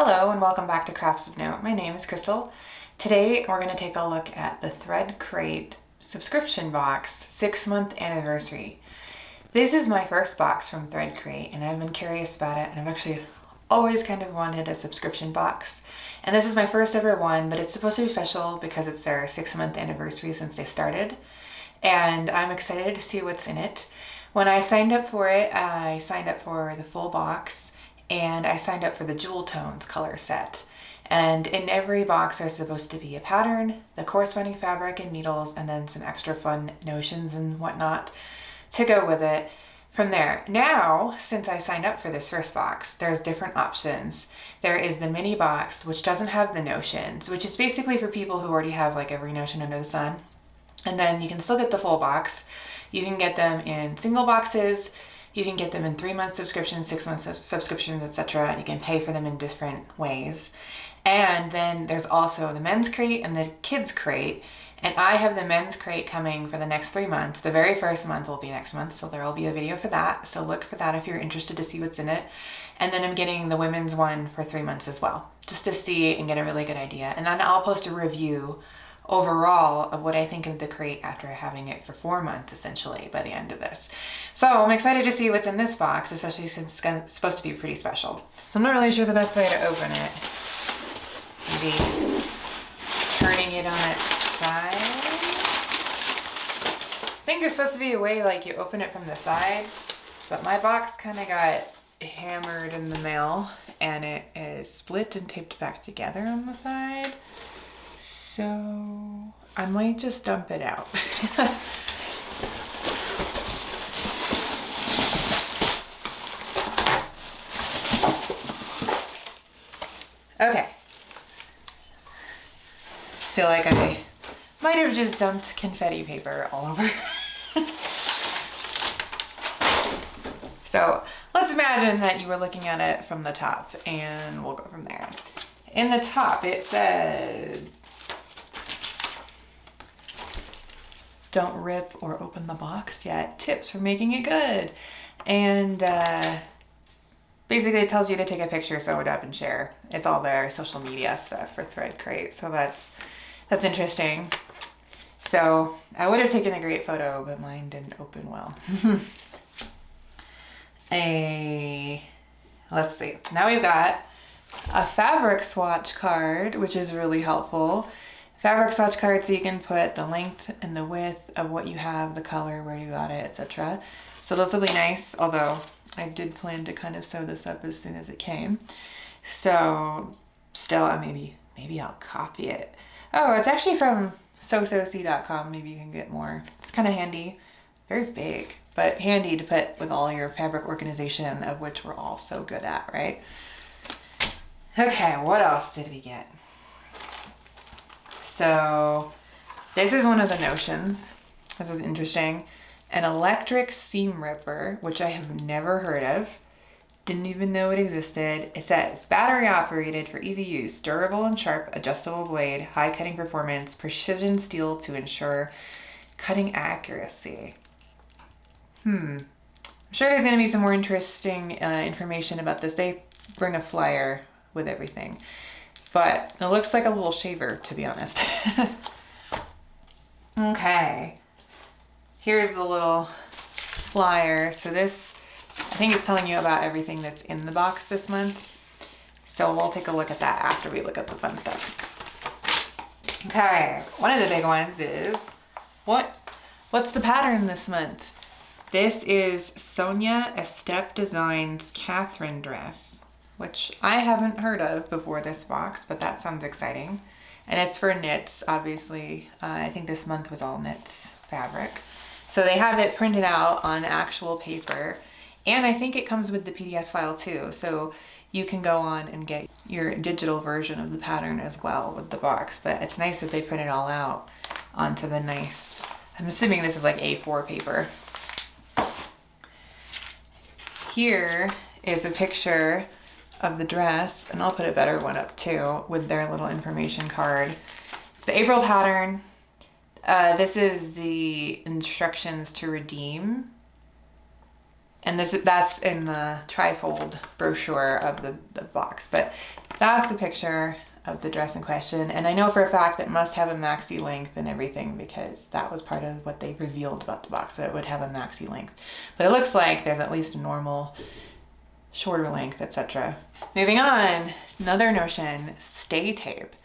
Hello and welcome back to Crafts of Note. My name is Crystal. Today we're going to take a look at the ThreadCrate subscription box 6-month anniversary. This is my first box from ThreadCrate and I've been curious about it, and I've actually always kind of wanted a subscription box. And this is my first ever one, but it's supposed to be special because it's their 6-month anniversary since they started. And I'm excited to see what's in it. When I signed up for it, I signed up for the full box. And I signed up for the Jewel Tones color set. And in every box there's supposed to be a pattern, the corresponding fabric and needles, and then some extra fun notions and whatnot to go with it from there. Now, since I signed up for this first box, there's different options. There is the mini box, which doesn't have the notions, which is basically for people who already have like every notion under the sun. And then you can still get the full box. You can get them in single boxes. You can get them in 3-month subscriptions, 6-month subscriptions, etc. And you can pay for them in different ways. And then there's also the men's crate and the kids crate. And I have the men's crate coming for the next 3 months. The very first month will be next month, so there will be a video for that. So look for that if you're interested to see what's in it. And then I'm getting the women's one for 3 months as well, just to see and get a really good idea. And then I'll post a review overall of what I think of the crate after having it for 4 months essentially by the end of this. So I'm excited to see what's in this box, especially since it's supposed to be pretty special. So I'm not really sure the best way to open it. Maybe turning it on its side. I think there's supposed to be a way like you open it from the side, but my box kind of got hammered in the mail and it is split and taped back together on the side. So I might just dump it out. Okay. Feel like I might have just dumped confetti paper all over. So let's imagine that you were looking at it from the top and we'll go from there. In the top it says, "Don't rip or open the box yet. Tips for making it good." And basically it tells you to take a picture, sew it up, and share. It's all their social media stuff for ThreadCrate, so that's interesting. So I would have taken a great photo, but mine didn't open well. Let's see. Now we've got a fabric swatch card, which is really helpful. Fabric swatch card, so you can put the length and the width of what you have, the color, where you got it, etc. So this will be nice, although I did plan to kind of sew this up as soon as it came. So still, maybe I'll copy it. Oh, it's actually from sewsoc.com. Maybe you can get more. It's kind of handy. Very big, but handy to put with all your fabric organization, of which we're all so good at, right? Okay, what else did we get? So this is one of the notions. This is interesting. An electric seam ripper, which I have never heard of. Didn't even know it existed. It says, battery operated for easy use, durable and sharp, adjustable blade, high cutting performance, precision steel to ensure cutting accuracy. I'm sure there's going to be some more interesting information about this. They bring a flyer with everything. But it looks like a little shaver, to be honest. Okay. Here's the little flyer. So this, I think it's telling you about everything that's in the box this month. So we'll take a look at that after we look at the fun stuff. Okay. One of the big ones is, what's the pattern this month? This is Sonia Estep Designs Katharine dress, which I haven't heard of before this box, but that sounds exciting. And it's for knits, obviously. I think this month was all knits fabric. So they have it printed out on actual paper. And I think it comes with the PDF file too. So you can go on and get your digital version of the pattern as well with the box. But it's nice that they print it all out onto the nice, I'm assuming this is like A4 paper. Here is a picture of the dress, and I'll put a better one up too with their little information card. It's the April pattern. This is the instructions to redeem. And that's in the trifold brochure of the box. But that's a picture of the dress in question. And I know for a fact it must have a maxi length and everything, because that was part of what they revealed about the box, that it would have a maxi length. But it looks like there's at least a normal shorter length, etc. Moving on, another notion, stay tape.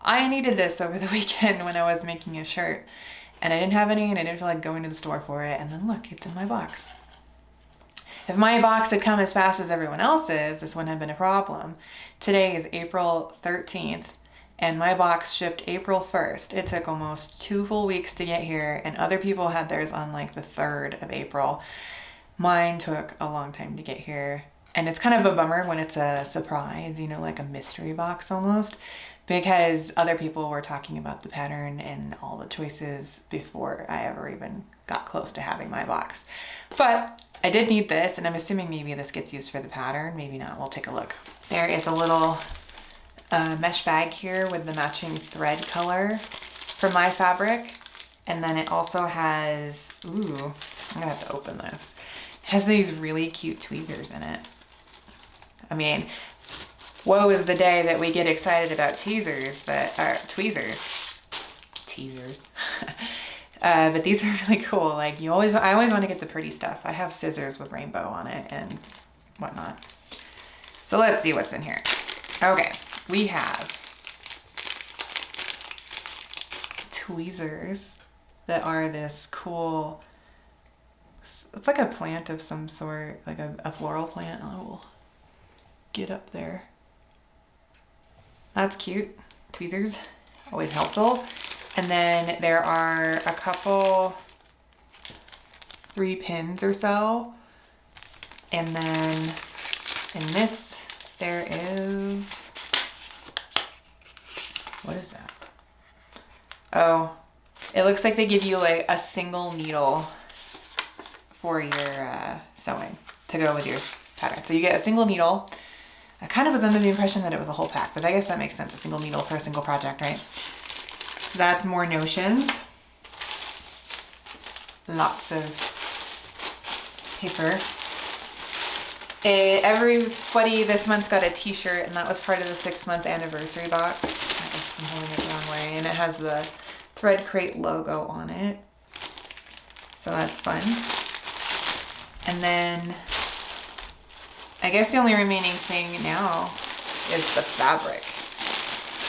I needed this over the weekend when I was making a shirt, and I didn't have any, and I didn't feel like going to the store for it, and then look, it's in my box. If my box had come as fast as everyone else's, this wouldn't have been a problem. Today is April 13th, and my box shipped April 1st. It took almost 2 full weeks to get here, and other people had theirs on like the 3rd of April. Mine took a long time to get here, and it's kind of a bummer when it's a surprise, you know, like a mystery box almost, because other people were talking about the pattern and all the choices before I ever even got close to having my box. But I did need this, and I'm assuming maybe this gets used for the pattern. Maybe not. We'll take a look. There is a little mesh bag here with the matching thread color for my fabric. And then it also has, ooh, I'm gonna have to open this. It has these really cute tweezers in it. I mean, woe is the day that we get excited about tweezers. But these are really cool. Like I always want to get the pretty stuff. I have scissors with rainbow on it and whatnot. So let's see what's in here. Okay, we have tweezers that are this cool, it's like a plant of some sort, like a floral plant. I will get up there. That's cute. Tweezers, always helpful. And then there are a couple, 3 pins or so. And then in this, there is, what is that? Oh, it looks like they give you like a single needle for your sewing to go with your pattern. So you get a single needle. I kind of was under the impression that it was a whole pack, but I guess that makes sense. A single needle for a single project, right? So that's more notions. Lots of paper. Everybody this month got a t-shirt, and that was part of the 6-month anniversary box. I guess I'm holding it the wrong way. And it has the ThreadCrate logo on it. So that's fun. And then I guess the only remaining thing now is the fabric.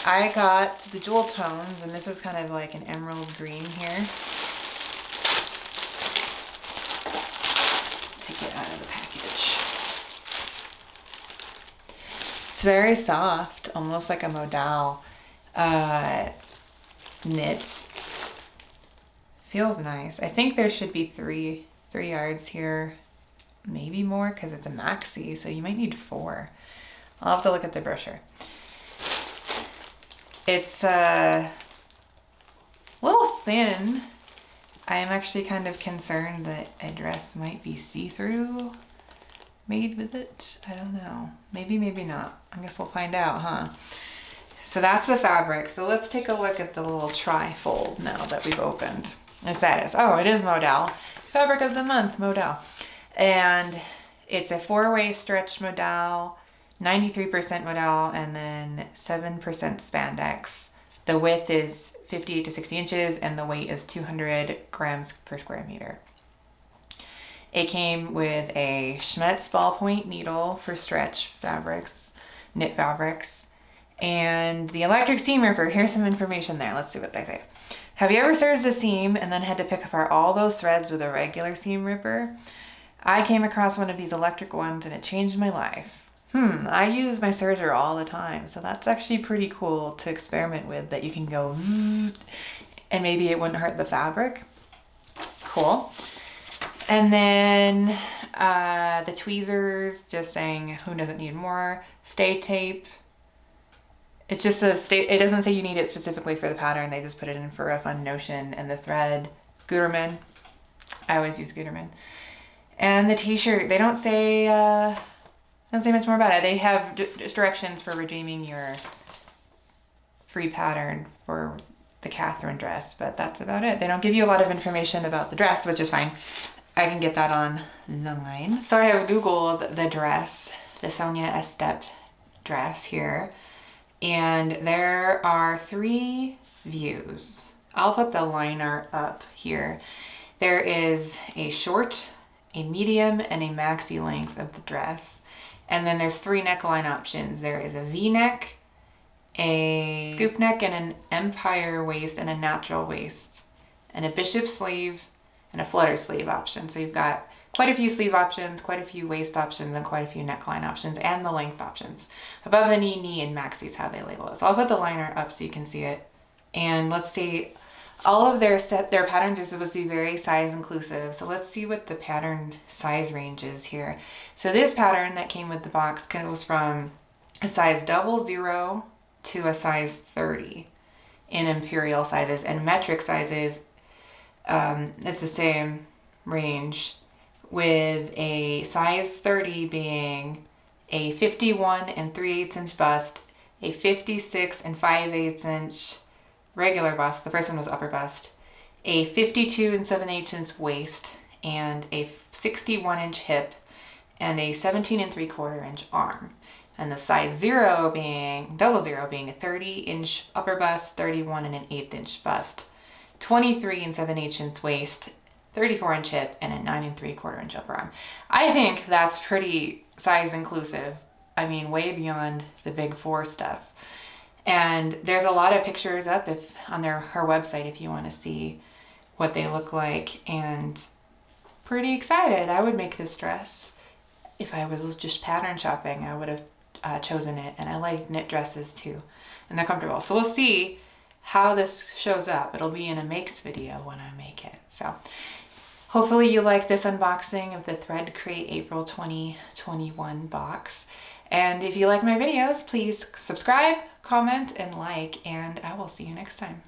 I got the jewel tones, and this is kind of like an emerald green here. Take it out of the package. It's very soft, almost like a modal knit. Feels nice. I think there should be three yards here, maybe more, because it's a maxi, so you might need 4. I'll have to look at the brochure. It's a little thin. I am actually kind of concerned that a dress might be see-through made with it. I don't know. Maybe, maybe not. I guess we'll find out, huh? So that's the fabric. So let's take a look at the little tri-fold now that we've opened. It says, oh, it is modal. Fabric of the month, modal. And it's a 4-way stretch modal, 93% modal, and then 7% spandex. The width is 58 to 60 inches, and the weight is 200 grams per square meter. It came with a Schmetz ballpoint needle for stretch fabrics, knit fabrics, and the electric seam ripper. Here's some information there. Let's see what they say. Have you ever serged a seam and then had to pick apart all those threads with a regular seam ripper? I came across one of these electric ones and it changed my life. I use my serger all the time, so that's actually pretty cool to experiment with, that you can go and maybe it wouldn't hurt the fabric. Cool. And then the tweezers, just saying who doesn't need more. Stay tape. It just says it doesn't say you need it specifically for the pattern. They just put it in for a fun notion. And the thread, Gutermann. I always use Gutermann. And the t-shirt, they don't say much more about it. They have just directions for redeeming your free pattern for the Katharine dress, but that's about it. They don't give you a lot of information about the dress, which is fine. I can get that online. So I have Googled the dress, the Sonia Estep dress here, and there are 3 views. I'll put the line art up here. There is a short, a medium, and a maxi length of the dress. And then there's 3 neckline options. There is a V-neck, a scoop neck, and an empire waist, and a natural waist, and a bishop sleeve, and a flutter sleeve option. So you've got quite a few sleeve options, quite a few waist options, and quite a few neckline options, and the length options. Above the knee, knee, and maxi is how they label it. So I'll put the liner up so you can see it. And let's see, all of their patterns are supposed to be very size inclusive. So let's see what the pattern size range is here. So this pattern that came with the box goes from a size 00 to a size 30 in imperial sizes, and metric sizes, it's the same range, with a size 30 being a 51 and 3/8 inch bust, a 56 and 5/8 inch regular bust, the first one was upper bust, a 52 and 7/8 inch waist, and a 61 inch hip, and a 17 and 3/4 inch arm. And the size 0 being, 00 being a 30 inch upper bust, 31 and an 1/8 inch bust, 23 and 7/8 inch waist, 34 inch hip, and a 9 and 3/4 inch upper arm. I think that's pretty size inclusive. I mean, way beyond the big 4 stuff. And there's a lot of pictures up on her website if you want to see what they look like, and pretty excited. I would make this dress. If I was just pattern shopping, I would have chosen it, and I like knit dresses too, and they're comfortable. So we'll see how this shows up. It'll be in a makes video when I make it. So hopefully you like this unboxing of the ThreadCrate April 2021 box. And if you like my videos, please subscribe, comment, and like, and I will see you next time.